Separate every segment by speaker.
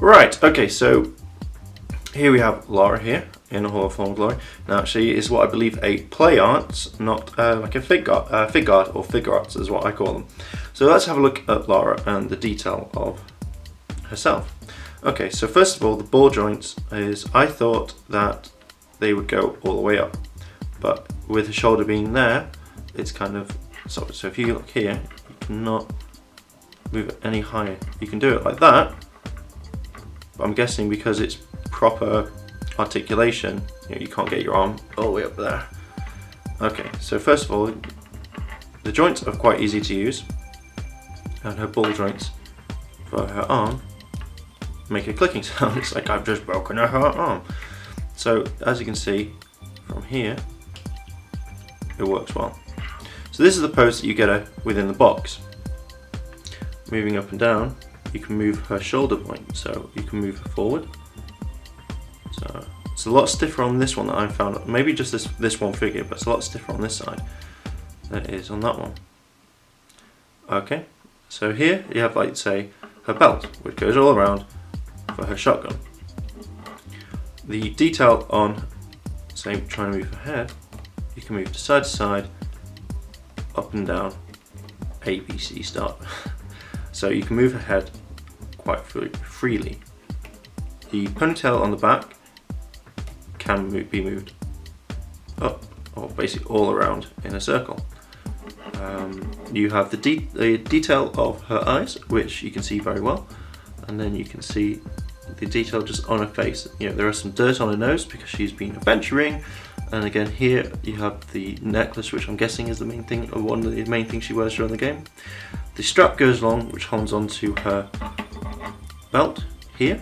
Speaker 1: Right, okay, so here we have Lara here in a Hall of Fallen Glory. Now she is what I believe a play art, not like a fig art or figure arts is what I call them. So let's have a look at Lara and the detail of herself. Okay, so first of all, the ball joints is, I thought that they would go all the way up, but with the shoulder being there, it's kind of, so if you look here, you cannot move it any higher. You can do it like that, but I'm guessing because it's proper articulation, you can't get your arm all the way up there. Okay, so first of all, the joints are quite easy to use, and her ball joints for her arm make a clicking sound. It's like I've just broken her arm. So as you can see from here, it works well. So this is the pose that you get within the box. Moving up and down, you can move her shoulder point, so you can move her forward. So it's a lot stiffer on this one that I found. Maybe just this one figure, but it's a lot stiffer on this side than it is on that one. Okay, so here you have, like, say, her belt, which goes all around for her shotgun. The detail on, say, trying to move her head, you can move to side, up and down, A, B, C, start. So you can move her head quite freely. The ponytail on the back can be moved up, or basically all around in a circle. You have the detail of her eyes, which you can see very well, and then you can see the detail just on her face. There is some dirt on her nose because she's been adventuring, and again here you have the necklace, which I'm guessing is the main thing, or one of the main things she wears during the game. The strap goes along, which holds onto her belt here,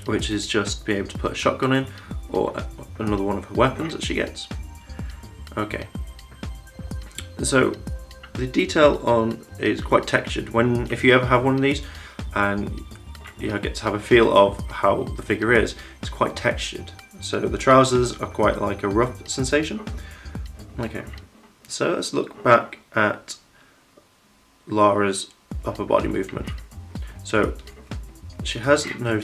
Speaker 1: which is just to be able to put a shotgun in, or another one of her weapons that she gets. Okay, so the detail on is quite textured. If you ever have one of these and you get to have a feel of how the figure is, it's quite textured. So the trousers are quite like a rough sensation. Okay, so let's look back at Lara's upper body movement. So she has no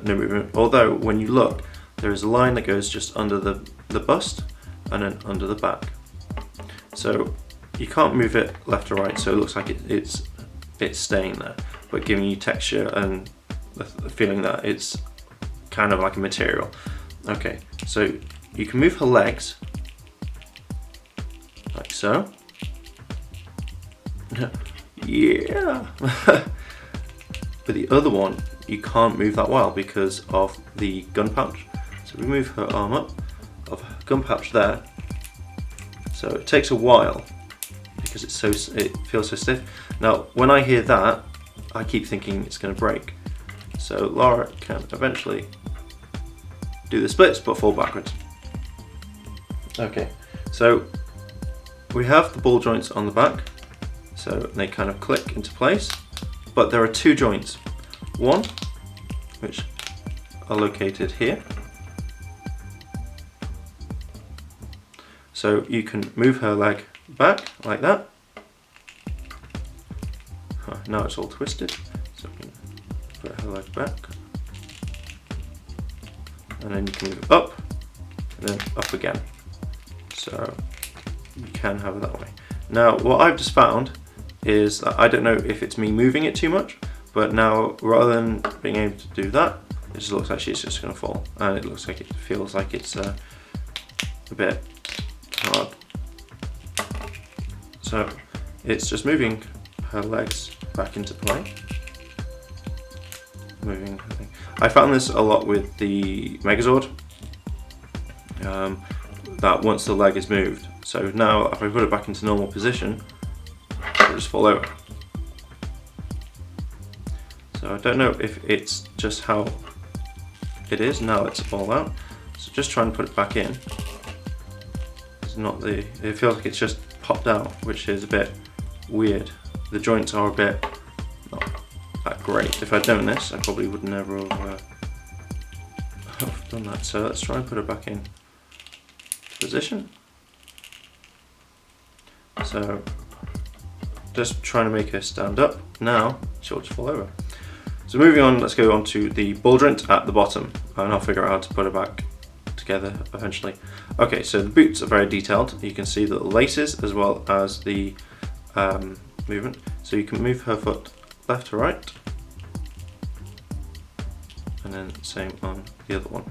Speaker 1: movement, although when you look, there is a line that goes just under the bust and then under the back. So you can't move it left or right, so it looks like it's staying there, but giving you texture and the feeling that it's kind of like a material. Okay, so you can move her legs like so. Yeah. But the other one, you can't move that well because of the gun pouch. So we move her arm up, of her gun pouch there. So it takes a while because it feels so stiff. Now, when I hear that, I keep thinking it's going to break. So Lara can eventually do the splits but fall backwards. Okay, so we have the ball joints on the back, so they kind of click into place, but there are two joints. One, which are located here. So you can move her leg back like that. Now it's all twisted, so we can put her leg back. And then you can move it up, and then up again. So you can have it that way. Now, what I've just found is that I don't know if it's me moving it too much, but now rather than being able to do that, it just looks like she's just going to fall, and it looks like it feels like it's a bit hard. So it's just moving her legs back into play. Moving her thing. I found this a lot with the Megazord, that once the leg is moved, so now if I put it back into normal position, it'll just fall over. So I don't know if it's just how it is now it's all out, so just try and put it back in. It feels like it's just popped out, which is a bit weird. The joints are a bit not that great. If I'd known this, I probably would never have done that. So let's try and put it back in position. So just trying to make her stand up. Now she'll just fall over. So moving on, let's go on to the baldrint at the bottom, and I'll figure out how to put it back together eventually. Okay, so the boots are very detailed. You can see the laces as well as the movement. So you can move her foot left to right, and then same on the other one.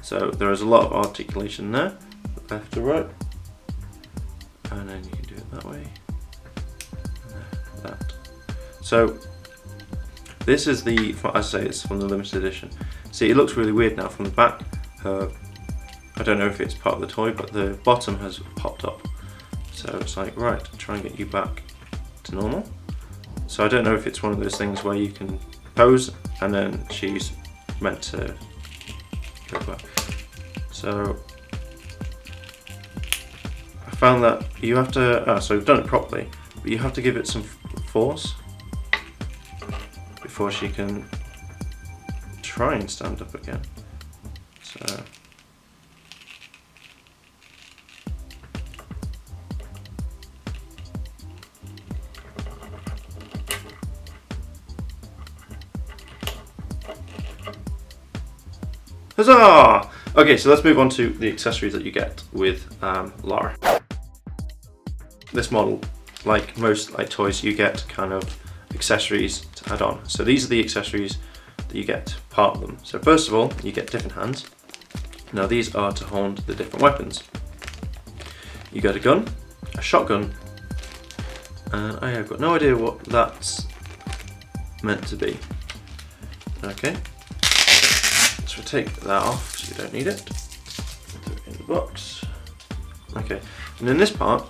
Speaker 1: So there is a lot of articulation there, left to right, and then you can do it that way, and that. So this is the, as I say, it's from the limited edition. See, it looks really weird now from the back. I don't know if it's part of the toy, but the bottom has popped up. So it's like, right, try and get you back to normal. So I don't know if it's one of those things where you can pose and then she's meant to go back. So I found that you have to, so we've done it properly, but you have to give it some force before she can try and stand up again. So huzzah! Okay, so let's move on to the accessories that you get with Lara. This model, like most toys, you get kind of accessories to add on. So these are the accessories that you get, part of them. So first of all, you get different hands. Now these are to hold the different weapons. You get a gun, a shotgun, and I have got no idea what that's meant to be. Okay. So take that off, so you don't need it. Put it in the box. Okay, and in this part,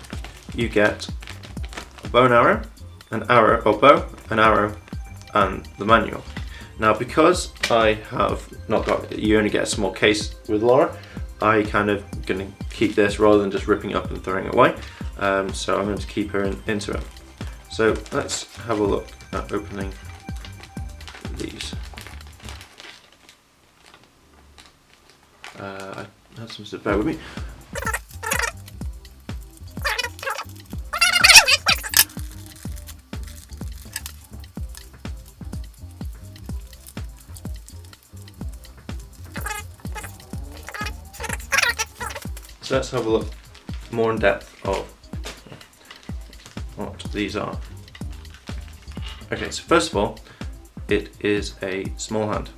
Speaker 1: you get a bow and arrow, an arrow, or bow, an arrow, and the manual. Now, because I have not got, you only get a small case with Lara, I kind of gonna keep this rather than just ripping it up and throwing it away. So I'm going to keep her into it. So let's have a look at opening these. I had some to bear with me. So let's have a look more in depth of what these are. Okay, so first of all, it is a small hand.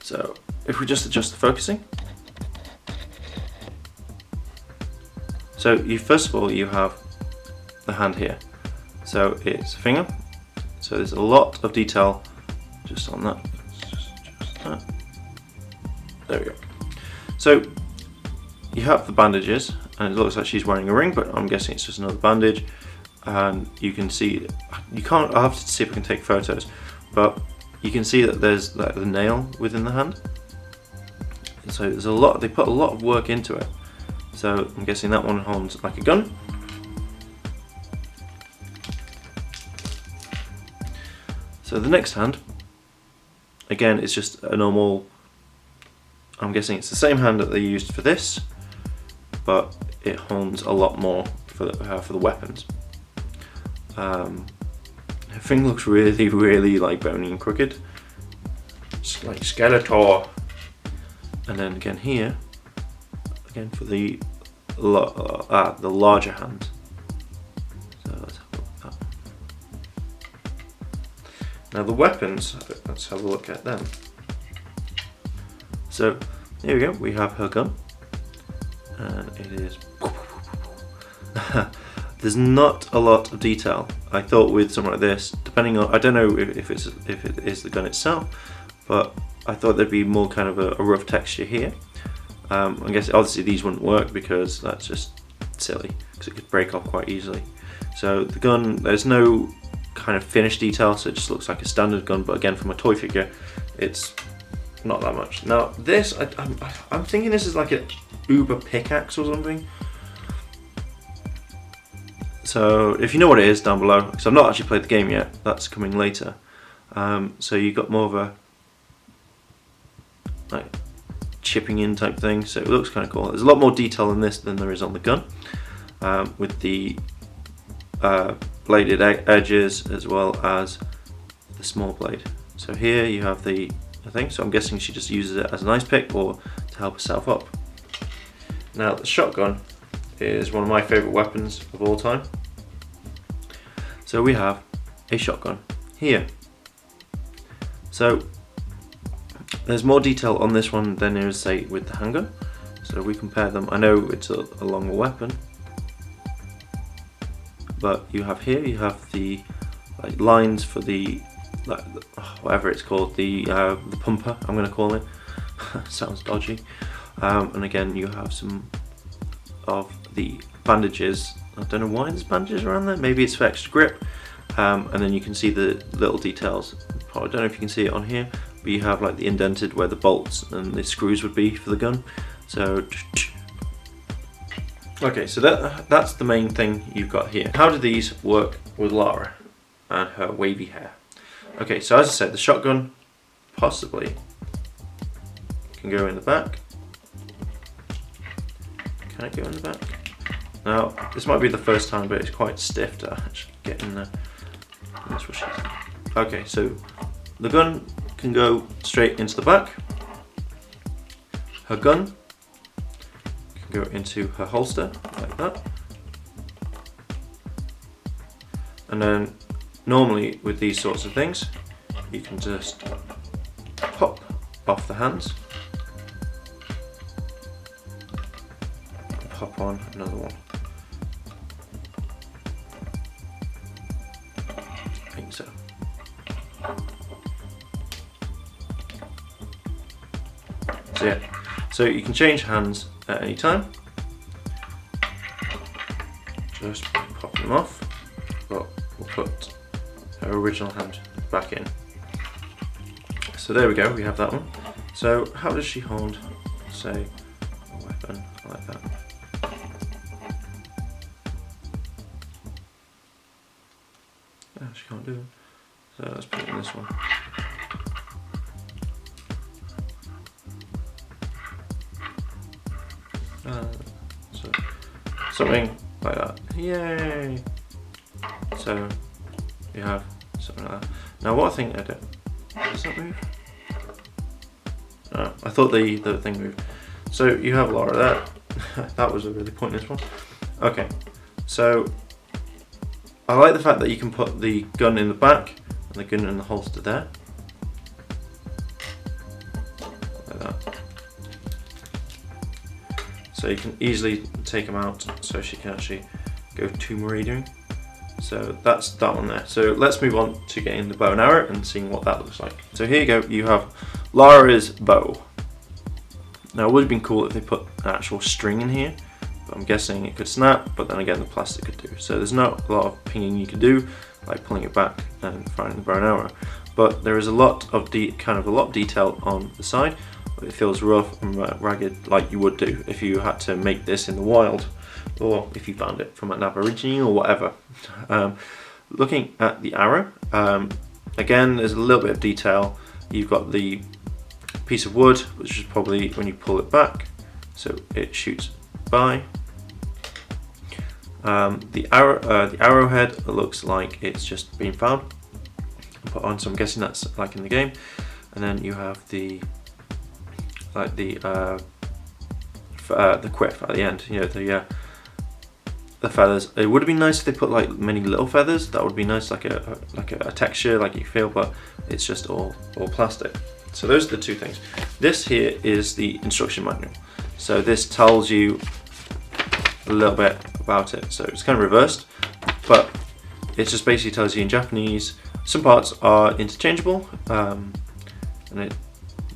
Speaker 1: So if we just adjust the focusing. So first of all, you have the hand here. So it's a finger. So there's a lot of detail just on that. Just that. There we go. So you have the bandages, and it looks like she's wearing a ring, but I'm guessing it's just another bandage. And you can see, I'll have to see if I can take photos, but you can see that there's like the nail within the hand. So there's a lot, they put a lot of work into it. So I'm guessing that one holds like a gun. So the next hand, again, it's just a normal, I'm guessing it's the same hand that they used for this, but it holds a lot more for the weapons. Her thing looks really, really like bony and crooked. It's like Skeletor. And then again here, again for the larger hand. So let's have a look at that. Now the weapons, let's have a look at them. So here we go, we have her gun. And it is there's not a lot of detail. I thought with something like this, depending on, I don't know if it is the gun itself, but I thought there'd be more kind of a rough texture here. I guess obviously these wouldn't work because that's just silly, because it could break off quite easily. So the gun, there's no kind of finished detail, so it just looks like a standard gun, but again from a toy figure, it's not that much. Now this, I'm thinking this is like an Uber pickaxe or something. So if you know what it is, down below, because I've not actually played the game yet, that's coming later. So you got more of a like chipping in type thing, so it looks kind of cool. There's a lot more detail in this than there is on the gun, with the bladed edges as well as the small blade. So here you have the thing, so I'm guessing she just uses it as an ice pick or to help herself up. Now the shotgun is one of my favourite weapons of all time. So we have a shotgun here. So there's more detail on this one than there is, say, with the handgun. So we compare them. I know it's a longer weapon, but you have here, you have the lines for the whatever it's called, the pumper, I'm going to call it. Sounds dodgy. And again, you have some of the bandages. I don't know why there's bandages around there. Maybe it's for extra grip. And then you can see the little details. I don't know if you can see it on here, but you have like the indented where the bolts and the screws would be for the gun. So okay, so that's the main thing you've got here. How do these work with Lara and her wavy hair? Okay, so as I said, the shotgun possibly can go in the back. Can it go in the back? Now, this might be the first time, but it's quite stiff to actually get in there. That's what she's. Okay, so the gun can go straight into the back. Her gun can go into her holster like that. And then normally with these sorts of things, you can just pop off the hands, and pop on another one. I think so. So yeah, so you can change hands at any time. Just pop them off, but we'll put her original hand back in. So there we go, we have that one. So how does she hold, say, a weapon like that? Oh, she can't do it. So let's put it in this one. So something like that. Yay! So you have something like that. Now what I think I do, does that move? Oh, I thought the thing moved. So you have Lara there. That was a really pointless one. Okay, so I like the fact that you can put the gun in the back and the gun in the holster there. Like that. So you can easily take them out so she can actually go Tomb Raidering. So that's that one there. So let's move on to getting the bow and arrow and seeing what that looks like. So here you go, you have Lara's bow. Now it would have been cool if they put an actual string in here, but I'm guessing it could snap, but then again the plastic could do. So there's not a lot of pinging you can do, like pulling it back and firing the bow and arrow. But there is a lot of detail on the side, but it feels rough and ragged like you would do if you had to make this in the wild, or if you found it from an Aborigine or whatever. Looking at the arrow, again there's a little bit of detail. You've got the piece of wood, which is probably when you pull it back, so it shoots by. The arrowhead looks like it's just been found and put on, so I'm guessing that's like in the game. And then you have the quiff at the end, you know, the feathers. It would have been nice if they put like many little feathers. That would be nice, like a texture, like you feel, but it's just all plastic. So those are the two things. This here is the instruction manual. So this tells you a little bit about it. So it's kind of reversed, but it just basically tells you in Japanese. Some parts are interchangeable, and it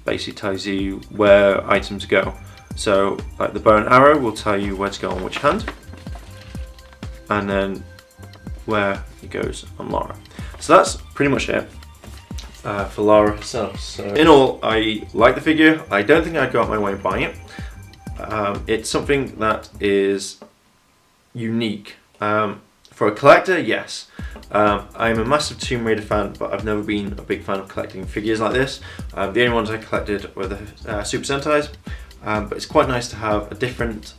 Speaker 1: basically tells you where items go. So like the bow and arrow will tell you where to go on which hand, and then where it goes on Lara. So that's pretty much it for Lara herself. So in all, I like the figure. I don't think I'd go out my way buying it. It's something that is unique. For a collector, yes. I'm a massive Tomb Raider fan, but I've never been a big fan of collecting figures like this. The only ones I collected were the Super Sentais, but it's quite nice to have a different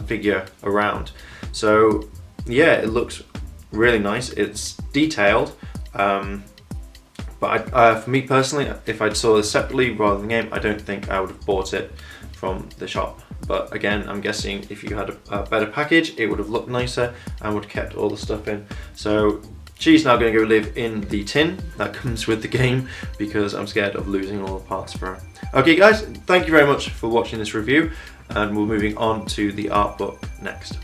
Speaker 1: figure around. So yeah, it looks really nice. It's detailed, But for me personally, if I'd saw this separately rather than the game, I don't think I would have bought it from the shop. But again, I'm guessing if you had a better package, it would have looked nicer and would have kept all the stuff in. So she's now going to go live in the tin that comes with the game because I'm scared of losing all the parts for her. Okay guys, thank you very much for watching this review, and we're moving on to the art book next.